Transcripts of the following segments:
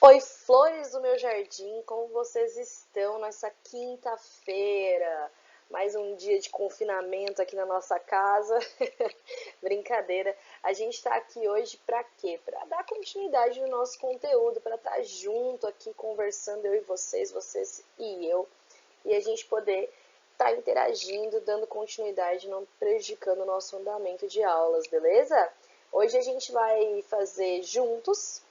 Oi, flores do meu jardim, como vocês estão nessa quinta-feira? Mais um dia de confinamento aqui na nossa casa. Brincadeira. A gente está aqui hoje para quê? Para dar continuidade no nosso conteúdo, para estar junto aqui conversando eu e vocês, vocês e eu, e a gente poder estar interagindo, dando continuidade, não prejudicando o nosso andamento de aulas, beleza? Hoje a gente vai fazer juntos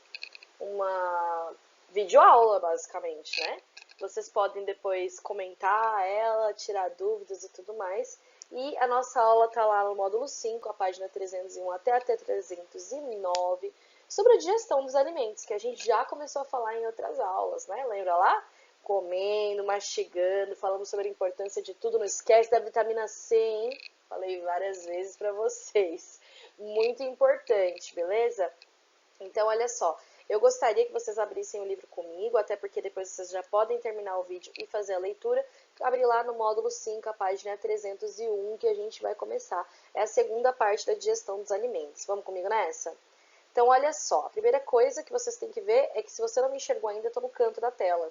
uma videoaula, basicamente, né? Vocês podem depois comentar ela, tirar dúvidas e tudo mais. E a nossa aula tá lá no módulo 5, a página 301 até 309, sobre a digestão dos alimentos, que a gente já começou a falar em outras aulas, né? Lembra lá? Comendo, mastigando, falamos sobre a importância de tudo. Não esquece da vitamina C, hein? Falei várias vezes para vocês. Muito importante, beleza? Então, olha só, eu gostaria que vocês abrissem o livro comigo, até porque depois vocês já podem terminar o vídeo e fazer a leitura. Abre lá no módulo 5, a página 301, que a gente vai começar. É a segunda parte da digestão dos alimentos. Vamos comigo nessa? Então, olha só, a primeira coisa que vocês têm que ver é que se você não me enxergou ainda, eu tô no canto da tela.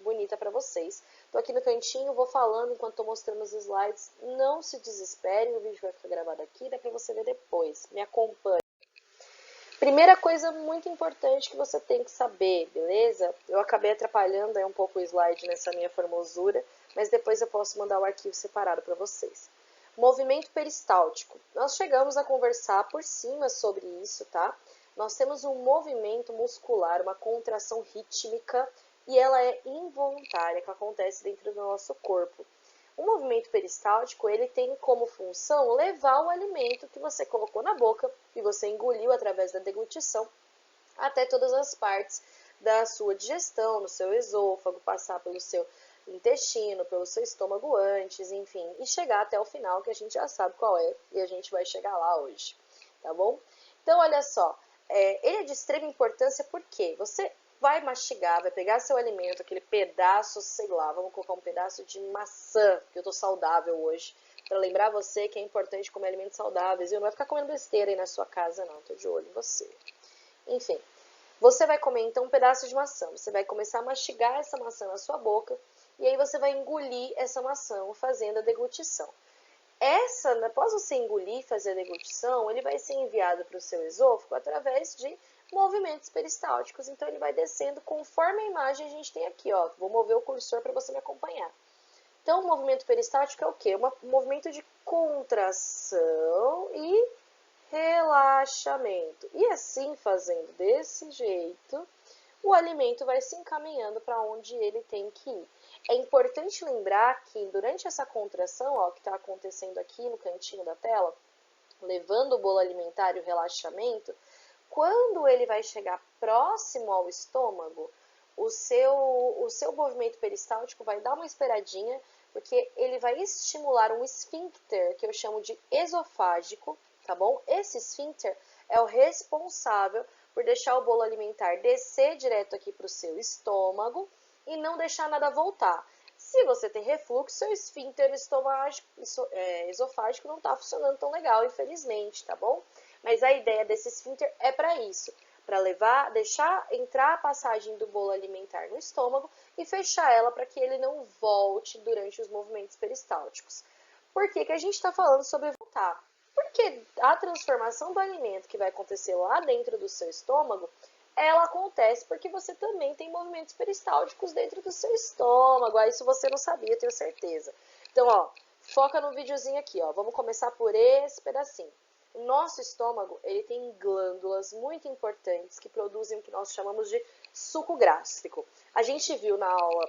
Bonita para vocês. Tô aqui no cantinho, vou falando enquanto tô mostrando os slides. Não se desesperem, o vídeo vai ficar gravado aqui, dá para você ver depois. Me acompanhe. Primeira coisa muito importante que você tem que saber, beleza? Eu acabei atrapalhando aí um pouco o slide nessa minha formosura, mas depois eu posso mandar o arquivo separado para vocês. Movimento peristáltico. Nós chegamos a conversar por cima sobre isso, tá? Nós temos um movimento muscular, uma contração rítmica, e ela é involuntária, que acontece dentro do nosso corpo. O movimento peristáltico, ele tem como função levar o alimento que você colocou na boca e você engoliu através da deglutição até todas as partes da sua digestão, no seu esôfago, passar pelo seu intestino, pelo seu estômago antes, enfim, e chegar até o final, que a gente já sabe qual é, e a gente vai chegar lá hoje, tá bom? Então, olha só, ele é de extrema importância porque você vai mastigar, vai pegar seu alimento, aquele pedaço, sei lá, vamos colocar um pedaço de maçã, que eu tô saudável hoje, para lembrar você que é importante comer alimentos saudáveis, e não vai ficar comendo besteira aí na sua casa não, tô de olho em você. Enfim, você vai comer então um pedaço de maçã, você vai começar a mastigar essa maçã na sua boca, e aí você vai engolir essa maçã fazendo a deglutição. Após você engolir e fazer a deglutição, ele vai ser enviado para o seu esôfago através de movimentos peristálticos. Então, ele vai descendo conforme a imagem a gente tem aqui, ó. Vou mover o cursor para você me acompanhar. Então, o movimento peristáltico é o quê? Um movimento de contração e relaxamento. E assim, fazendo desse jeito, o alimento vai se encaminhando para onde ele tem que ir. É importante lembrar que durante essa contração, ó, que está acontecendo aqui no cantinho da tela, levando o bolo alimentar e o relaxamento, quando ele vai chegar próximo ao estômago, o seu movimento peristáltico vai dar uma esperadinha, porque ele vai estimular um esfíncter, que eu chamo de esofágico, tá bom? Esse esfíncter é o responsável por deixar o bolo alimentar descer direto aqui para o seu estômago e não deixar nada voltar. Se você tem refluxo, seu esfíncter esofágico não está funcionando tão legal, infelizmente, tá bom? Mas a ideia desse esfíncter é para isso, para deixar entrar a passagem do bolo alimentar no estômago e fechar ela para que ele não volte durante os movimentos peristálticos. Por que a gente está falando sobre voltar? Porque a transformação do alimento que vai acontecer lá dentro do seu estômago, ela acontece porque você também tem movimentos peristálticos dentro do seu estômago. Isso você não sabia, tenho certeza. Então, ó, foca no videozinho aqui, ó. Vamos começar por esse pedacinho. O nosso estômago, ele tem glândulas muito importantes que produzem o que nós chamamos de suco gástrico. A gente viu na aula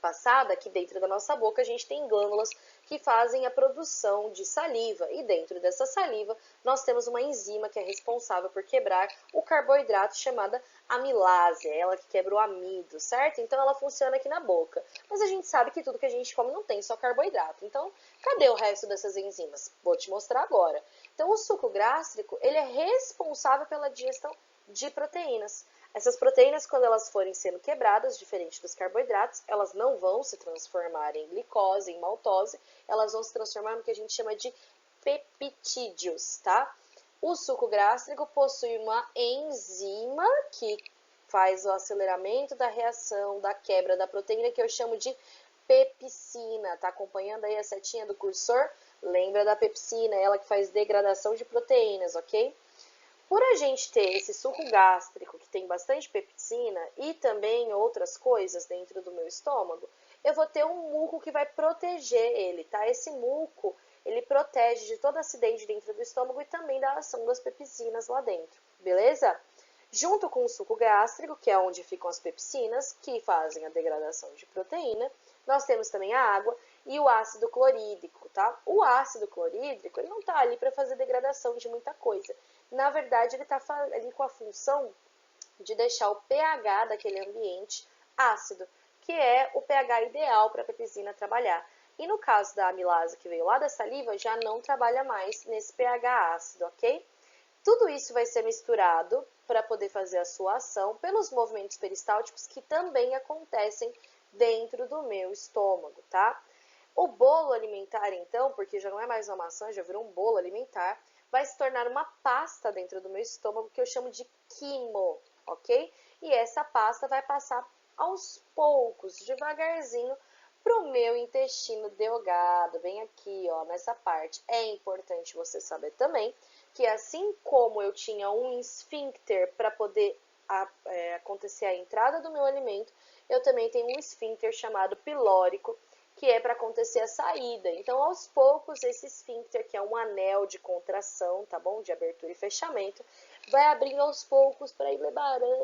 passada que dentro da nossa boca a gente tem glândulas que fazem a produção de saliva, e dentro dessa saliva nós temos uma enzima que é responsável por quebrar o carboidrato chamada amilase, é ela que quebra o amido, certo? Então ela funciona aqui na boca. Mas a gente sabe que tudo que a gente come não tem só carboidrato. Então, cadê o resto dessas enzimas? Vou te mostrar agora. Então, o suco gástrico, ele é responsável pela digestão de proteínas. Essas proteínas, quando elas forem sendo quebradas, diferente dos carboidratos, elas não vão se transformar em glicose, em maltose, elas vão se transformar no que a gente chama de peptídeos, tá? O suco gástrico possui uma enzima que faz o aceleramento da reação, da quebra da proteína, que eu chamo de pepsina. Tá acompanhando aí a setinha do cursor? Lembra da pepsina, ela que faz degradação de proteínas, ok? Por a gente ter esse suco gástrico que tem bastante pepsina e também outras coisas dentro do meu estômago, eu vou ter um muco que vai proteger ele, tá? Esse muco, ele protege de toda a acidez dentro do estômago e também da ação das pepsinas lá dentro, beleza? Junto com o suco gástrico, que é onde ficam as pepsinas, que fazem a degradação de proteína, nós temos também a água e o ácido clorídrico, tá? O ácido clorídrico, ele não está ali para fazer degradação de muita coisa. Na verdade, ele está ali com a função de deixar o pH daquele ambiente ácido, que é o pH ideal para a pepsina trabalhar. E no caso da amilase que veio lá da saliva, já não trabalha mais nesse pH ácido, ok? Tudo isso vai ser misturado para poder fazer a sua ação pelos movimentos peristálticos que também acontecem dentro do meu estômago, tá? O bolo alimentar, então, porque já não é mais uma maçã, já virou um bolo alimentar, vai se tornar uma pasta dentro do meu estômago que eu chamo de quimo, ok? E essa pasta vai passar aos poucos, devagarzinho, para o meu intestino delgado, bem aqui, ó, nessa parte. É importante você saber também que assim como eu tinha um esfíncter para poder acontecer a entrada do meu alimento, eu também tenho um esfíncter chamado pilórico, que é para acontecer a saída. Então, aos poucos, esse esfíncter, que é um anel de contração, tá bom? De abertura e fechamento, vai abrindo aos poucos para ir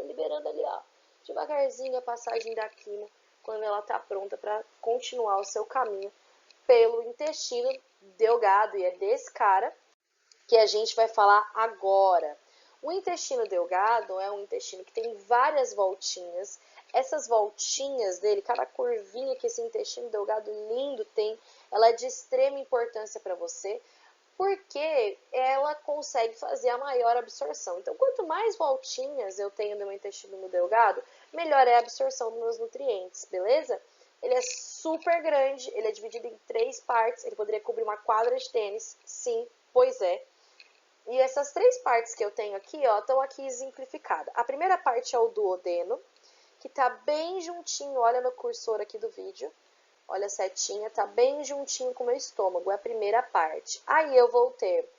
liberando ali, ó, devagarzinho a passagem da quimo, quando ela tá pronta para continuar o seu caminho pelo intestino delgado. E é desse cara que a gente vai falar agora. O intestino delgado é um intestino que tem várias voltinhas. Essas voltinhas dele, cada curvinha que esse intestino delgado lindo tem, ela é de extrema importância para você, porque ela consegue fazer a maior absorção. Então, quanto mais voltinhas eu tenho no meu intestino delgado, melhor é a absorção dos meus nutrientes, beleza? Ele é super grande, ele é dividido em 3 partes, ele poderia cobrir uma quadra de tênis, sim, pois é. E essas 3 partes que eu tenho aqui, ó, estão aqui exemplificadas. A primeira parte é o duodeno, que tá bem juntinho, olha no cursor aqui do vídeo, olha a setinha, tá bem juntinho com o meu estômago, é a primeira parte. Aí eu vou ter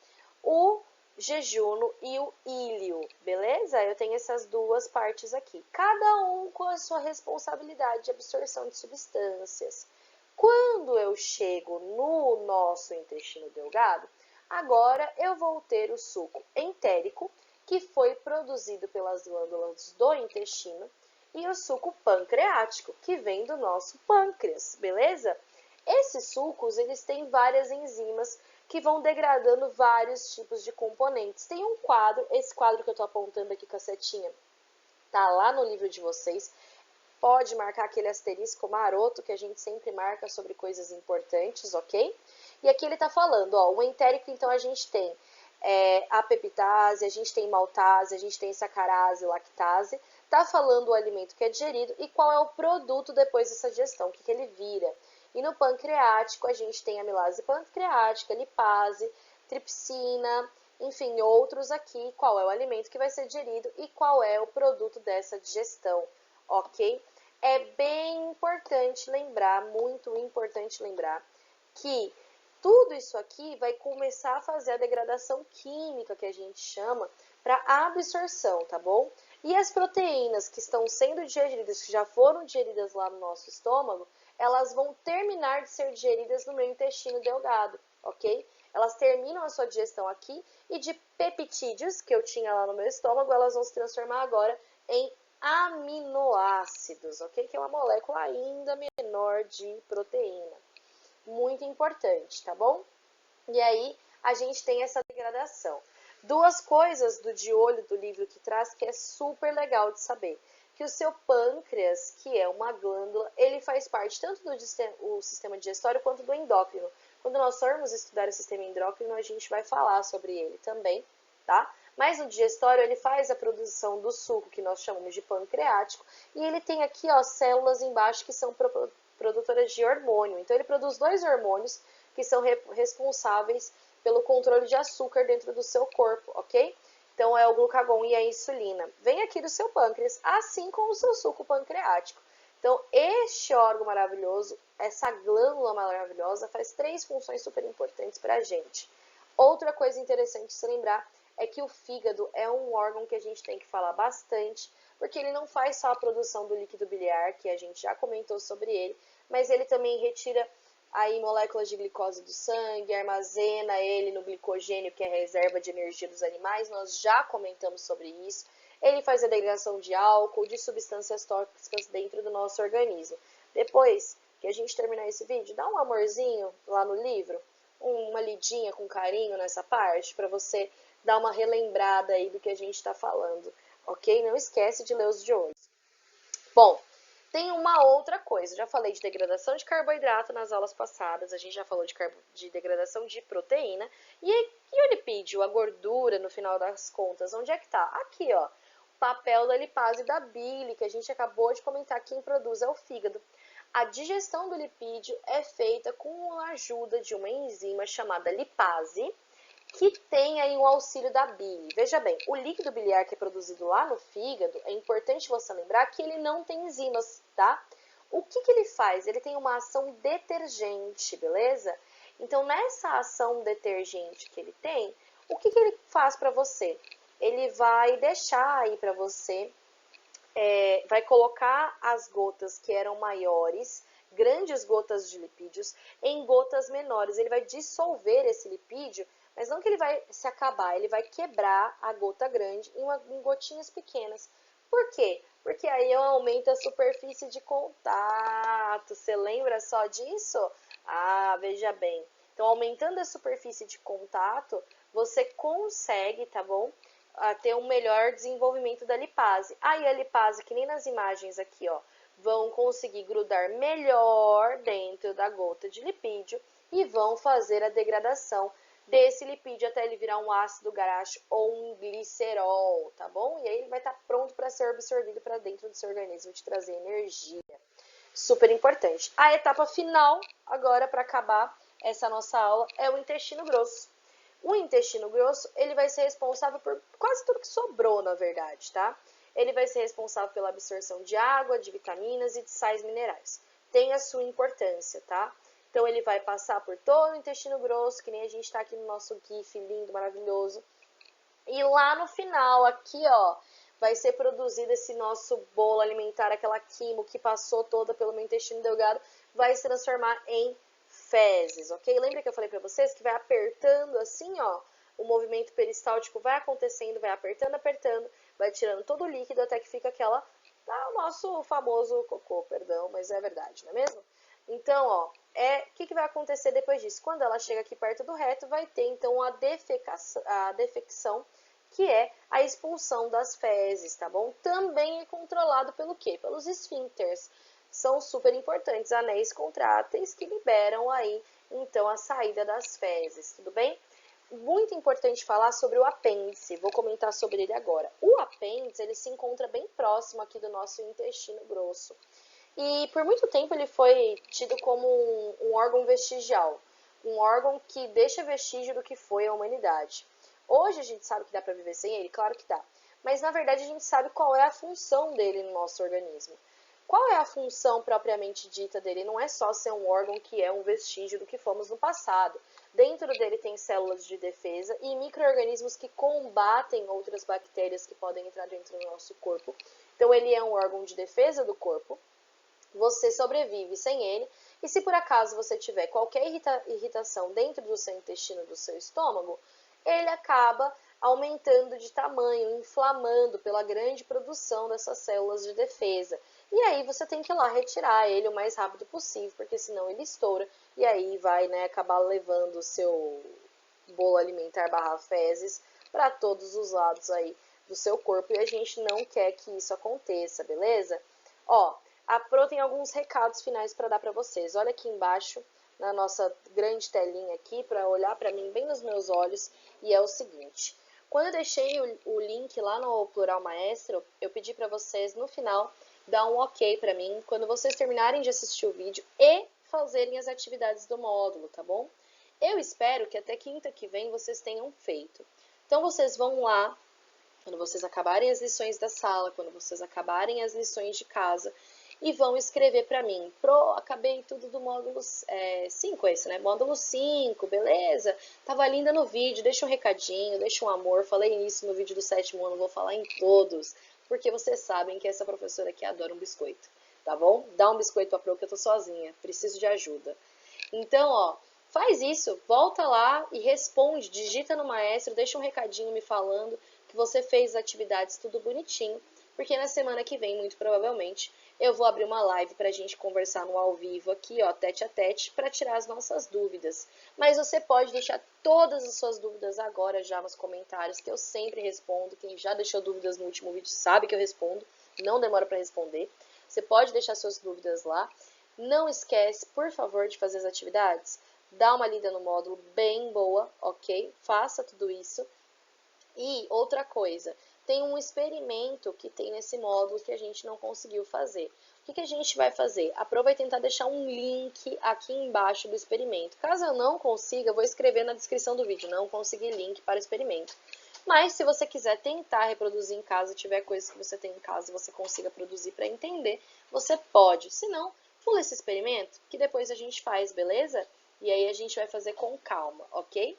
o jejuno e o íleo, beleza? Eu tenho essas 2 partes aqui, cada um com a sua responsabilidade de absorção de substâncias. Quando eu chego no nosso intestino delgado, agora eu vou ter o suco entérico, que foi produzido pelas glândulas do intestino, e o suco pancreático, que vem do nosso pâncreas, beleza? Esses sucos, eles têm várias enzimas que vão degradando vários tipos de componentes. Tem um quadro, esse quadro que eu tô apontando aqui com a setinha, tá lá no livro de vocês. Pode marcar aquele asterisco maroto que a gente sempre marca sobre coisas importantes, ok? E aqui ele tá falando, ó, o entérico, então, a gente tem a peptase, a gente tem maltase, a gente tem sacarase, lactase. Tá falando o alimento que é digerido e qual é o produto depois dessa digestão, o que ele vira. E no pancreático a gente tem amilase pancreática, lipase, tripsina, enfim, outros aqui, qual é o alimento que vai ser digerido e qual é o produto dessa digestão, ok? É bem importante lembrar, muito importante lembrar, que tudo isso aqui vai começar a fazer a degradação química, que a gente chama, para absorção, tá bom? E as proteínas que estão sendo digeridas, que já foram digeridas lá no nosso estômago, elas vão terminar de ser digeridas no meu intestino delgado, ok? Elas terminam a sua digestão aqui e de peptídeos, que eu tinha lá no meu estômago, elas vão se transformar agora em aminoácidos, ok? Que é uma molécula ainda menor de proteína. Muito importante, tá bom? E aí a gente tem essa degradação. 2 coisas de olho do livro que traz que é super legal de saber. Que o seu pâncreas, que é uma glândula, ele faz parte tanto do sistema digestório quanto do endócrino. Quando nós formos estudar o sistema endócrino, a gente vai falar sobre ele também, tá? Mas no digestório, ele faz a produção do suco, que nós chamamos de pancreático, e ele tem aqui, ó, células embaixo que são produtoras de hormônio. Então, ele produz 2 hormônios que são responsáveis pelo controle de açúcar dentro do seu corpo, ok? Então, é o glucagon e a insulina. Vem aqui do seu pâncreas, assim como o seu suco pancreático. Então, este órgão maravilhoso, essa glândula maravilhosa, faz 3 funções super importantes para a gente. Outra coisa interessante de se lembrar é que o fígado é um órgão que a gente tem que falar bastante, porque ele não faz só a produção do líquido biliar, que a gente já comentou sobre ele, mas ele também retira aí moléculas de glicose do sangue, armazena ele no glicogênio, que é a reserva de energia dos animais, nós já comentamos sobre isso. Ele faz a degradação de álcool, de substâncias tóxicas dentro do nosso organismo. Depois que a gente terminar esse vídeo, dá um amorzinho lá no livro, uma lidinha com carinho nessa parte, para você dar uma relembrada aí do que a gente está falando, ok? Não esquece de ler os de hoje. Bom, tem uma outra coisa, já falei de degradação de carboidrato nas aulas passadas, a gente já falou de degradação de proteína, e o lipídio, a gordura, no final das contas, onde é que tá? Aqui, ó, o papel da lipase e da bile, que a gente acabou de comentar, quem produz é o fígado. A digestão do lipídio é feita com a ajuda de uma enzima chamada lipase, que tem aí o auxílio da bile. Veja bem, o líquido biliar que é produzido lá no fígado, é importante você lembrar que ele não tem enzimas, tá? O que ele faz? Ele tem uma ação detergente, beleza? Então, nessa ação detergente que ele tem, o que ele faz para você? Ele vai deixar aí para você, vai colocar as gotas que eram maiores, grandes gotas de lipídios, em gotas menores. Ele vai dissolver esse lipídio, mas não que ele vai se acabar, ele vai quebrar a gota grande em gotinhas pequenas. Por quê? Porque aí aumenta a superfície de contato. Você lembra só disso? Ah, veja bem. Então, aumentando a superfície de contato, você consegue, tá bom? Ter um melhor desenvolvimento da lipase. Aí a lipase, que nem nas imagens aqui, ó, vão conseguir grudar melhor dentro da gota de lipídio e vão fazer a degradação desse lipídio até ele virar um ácido graxo ou um glicerol, tá bom? E aí ele vai estar pronto para ser absorvido para dentro do seu organismo, te trazer energia. Super importante. A etapa final, agora para acabar essa nossa aula, é o intestino grosso. O intestino grosso, ele vai ser responsável por quase tudo que sobrou, na verdade, tá? Ele vai ser responsável pela absorção de água, de vitaminas e de sais minerais. Tem a sua importância, tá? Então, ele vai passar por todo o intestino grosso, que nem a gente está aqui no nosso GIF lindo, maravilhoso. E lá no final, aqui, ó, vai ser produzido esse nosso bolo alimentar, aquela quimo que passou toda pelo meu intestino delgado, vai se transformar em fezes, ok? Lembra que eu falei pra vocês que vai apertando assim, ó, o movimento peristáltico vai acontecendo, vai apertando, apertando, vai tirando todo o líquido até que fica aquela, o nosso famoso cocô, perdão, mas é verdade, não é mesmo? Então, ó, o que vai acontecer depois disso? Quando ela chega aqui perto do reto, vai ter então a defecção, que é a expulsão das fezes, tá bom? Também é controlado pelo quê? Pelos esfíncteres. São super importantes, anéis contráteis que liberam aí, então, a saída das fezes, tudo bem? Muito importante falar sobre o apêndice, vou comentar sobre ele agora. O apêndice, ele se encontra bem próximo aqui do nosso intestino grosso. E por muito tempo ele foi tido como um órgão vestigial, um órgão que deixa vestígio do que foi a humanidade. Hoje a gente sabe que dá para viver sem ele? Claro que dá. Mas na verdade a gente sabe qual é a função dele no nosso organismo. Qual é a função propriamente dita dele? Não é só ser um órgão que é um vestígio do que fomos no passado. Dentro dele tem células de defesa e micro-organismos que combatem outras bactérias que podem entrar dentro do nosso corpo. Então ele é um órgão de defesa do corpo. Você sobrevive sem ele. E se por acaso você tiver qualquer irritação dentro do seu intestino, do seu estômago, ele acaba aumentando de tamanho, inflamando pela grande produção dessas células de defesa. E aí você tem que ir lá retirar ele o mais rápido possível, porque senão ele estoura e aí vai, né, acabar levando o seu bolo alimentar / fezes para todos os lados aí do seu corpo e a gente não quer que isso aconteça, beleza? Ó, a Pro tem alguns recados finais para dar para vocês. Olha aqui embaixo na nossa grande telinha aqui para olhar para mim bem nos meus olhos e é o seguinte. Quando eu deixei o link lá no Plural Maestro, eu pedi para vocês no final dar um ok para mim quando vocês terminarem de assistir o vídeo e fazerem as atividades do módulo, tá bom? Eu espero que até quinta que vem vocês tenham feito. Então vocês vão lá quando vocês acabarem as lições da sala, quando vocês acabarem as lições de casa, e vão escrever para mim, acabei tudo do módulo 5 esse, né? Módulo 5, beleza? Tava linda no vídeo, deixa um recadinho, deixa um amor, falei isso no vídeo do 7º ano, vou falar em todos, porque vocês sabem que essa professora aqui adora um biscoito, tá bom? Dá um biscoito pra Pro que eu tô sozinha, preciso de ajuda. Então, ó, faz isso, volta lá e responde, digita no Maestro, deixa um recadinho me falando que você fez as atividades tudo bonitinho, porque na semana que vem, muito provavelmente, eu vou abrir uma live pra gente conversar no ao vivo aqui, ó, tete a tete, pra tirar as nossas dúvidas. Mas você pode deixar todas as suas dúvidas agora já nos comentários, que eu sempre respondo. Quem já deixou dúvidas no último vídeo sabe que eu respondo, não demora pra responder. Você pode deixar suas dúvidas lá. Não esquece, por favor, de fazer as atividades. Dá uma lida no módulo bem boa, ok? Faça tudo isso. E outra coisa, tem um experimento que tem nesse módulo que a gente não conseguiu fazer. O que a gente vai fazer? A Pro vai tentar deixar um link aqui embaixo do experimento. Caso eu não consiga, eu vou escrever na descrição do vídeo, não consegui link para o experimento. Mas se você quiser tentar reproduzir em casa, tiver coisas que você tem em casa e você consiga produzir para entender, você pode. Se não, pula esse experimento que depois a gente faz, beleza? E aí a gente vai fazer com calma, ok?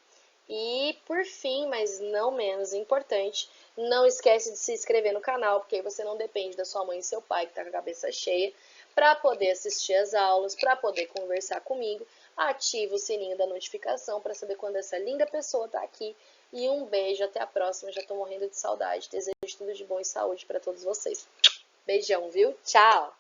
E por fim, mas não menos importante, não esquece de se inscrever no canal, porque aí você não depende da sua mãe e seu pai que tá com a cabeça cheia, para poder assistir as aulas, para poder conversar comigo. Ativa o sininho da notificação para saber quando essa linda pessoa tá aqui. E um beijo, até a próxima, já tô morrendo de saudade. Desejo tudo de bom e saúde para todos vocês. Beijão, viu? Tchau!